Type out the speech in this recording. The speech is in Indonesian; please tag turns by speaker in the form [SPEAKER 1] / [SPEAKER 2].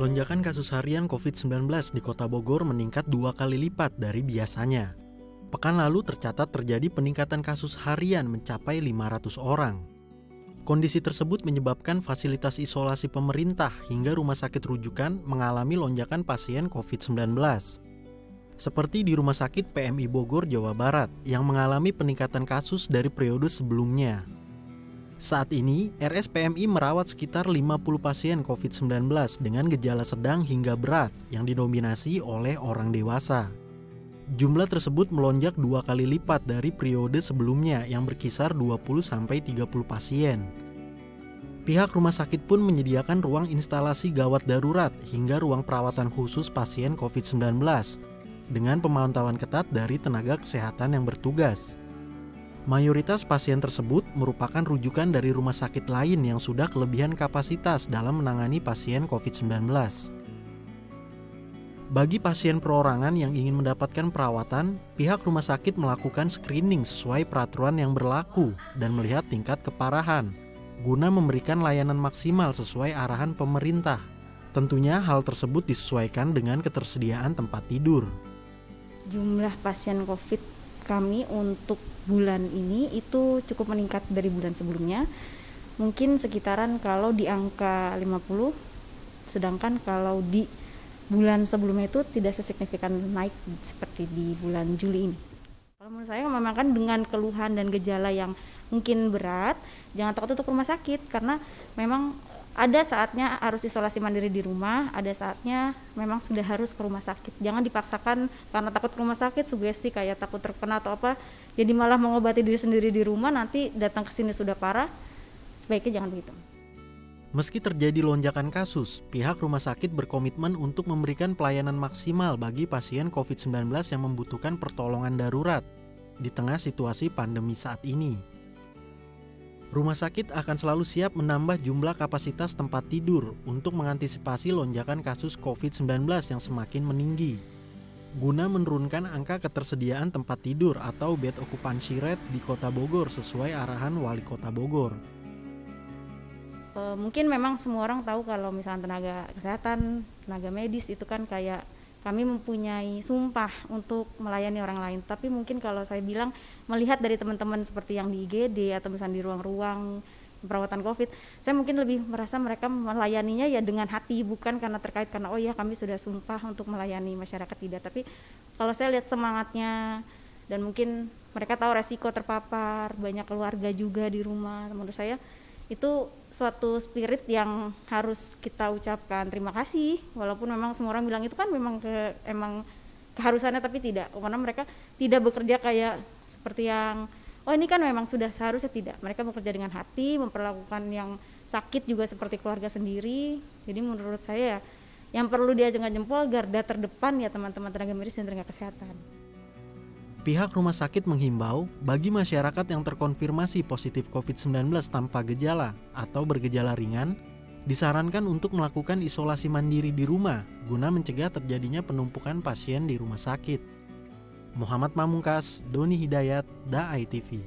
[SPEAKER 1] Lonjakan kasus harian COVID-19 di Kota Bogor meningkat 2 kali lipat dari biasanya. Pekan lalu tercatat terjadi peningkatan kasus harian mencapai 500 orang. Kondisi tersebut menyebabkan fasilitas isolasi pemerintah hingga rumah sakit rujukan mengalami lonjakan pasien COVID-19. Seperti di Rumah Sakit PMI Bogor, Jawa Barat yang mengalami peningkatan kasus dari periode sebelumnya. Saat ini, RSPMI merawat sekitar 50 pasien COVID-19 dengan gejala sedang hingga berat yang didominasi oleh orang dewasa. Jumlah tersebut melonjak 2 kali lipat dari periode sebelumnya yang berkisar 20-30 pasien. Pihak rumah sakit pun menyediakan ruang instalasi gawat darurat hingga ruang perawatan khusus pasien COVID-19 dengan pemantauan ketat dari tenaga kesehatan yang bertugas. Mayoritas pasien tersebut merupakan rujukan dari rumah sakit lain yang sudah kelebihan kapasitas dalam menangani pasien COVID-19. Bagi pasien perorangan yang ingin mendapatkan perawatan, pihak rumah sakit melakukan screening sesuai peraturan yang berlaku dan melihat tingkat keparahan, guna memberikan layanan maksimal sesuai arahan pemerintah. Tentunya hal tersebut disesuaikan dengan ketersediaan tempat tidur.
[SPEAKER 2] Jumlah pasien COVID kami untuk bulan ini itu cukup meningkat dari bulan sebelumnya. Mungkin sekitaran kalau di angka 50, sedangkan kalau di bulan sebelumnya itu tidak sesignifikan naik seperti di bulan Juli ini. Kalau menurut saya memang kan dengan keluhan dan gejala yang mungkin berat, jangan takut untuk rumah sakit karena memang ada saatnya harus isolasi mandiri di rumah, ada saatnya memang sudah harus ke rumah sakit. Jangan dipaksakan karena takut ke rumah sakit, sugesti kayak takut terkena atau apa, jadi malah mengobati diri sendiri di rumah, nanti datang ke sini sudah parah, sebaiknya jangan begitu.
[SPEAKER 1] Meski terjadi lonjakan kasus, pihak rumah sakit berkomitmen untuk memberikan pelayanan maksimal bagi pasien COVID-19 yang membutuhkan pertolongan darurat di tengah situasi pandemi saat ini. Rumah sakit akan selalu siap menambah jumlah kapasitas tempat tidur untuk mengantisipasi lonjakan kasus COVID-19 yang semakin meninggi, guna menurunkan angka ketersediaan tempat tidur atau bed occupancy rate di Kota Bogor sesuai arahan Wali Kota Bogor.
[SPEAKER 2] Mungkin memang semua orang tahu kalau misalnya tenaga kesehatan, tenaga medis itu kan kayak kami mempunyai sumpah untuk melayani orang lain. Tapi mungkin kalau saya bilang melihat dari teman-teman seperti yang di IGD atau misalnya di ruang-ruang perawatan COVID, saya mungkin lebih merasa mereka melayaninya ya dengan hati, bukan karena terkait karena oh ya kami sudah sumpah untuk melayani masyarakat, tidak. Tapi kalau saya lihat semangatnya dan mungkin mereka tahu resiko terpapar, banyak keluarga juga di rumah, menurut saya itu suatu spirit yang harus kita ucapkan terima kasih, walaupun memang semua orang bilang itu kan memang keharusannya, tapi tidak, karena mereka tidak bekerja kayak seperti yang oh ini kan memang sudah seharusnya, tidak, mereka bekerja dengan hati, memperlakukan yang sakit juga seperti keluarga sendiri. Jadi menurut saya yang perlu diajengkan jempol garda terdepan ya teman-teman tenaga medis dan tenaga kesehatan.
[SPEAKER 1] Pihak rumah sakit menghimbau bagi masyarakat yang terkonfirmasi positif COVID-19 tanpa gejala atau bergejala ringan, disarankan untuk melakukan isolasi mandiri di rumah guna mencegah terjadinya penumpukan pasien di rumah sakit. Muhammad Mamungkas, Doni Hidayat, DAI TV.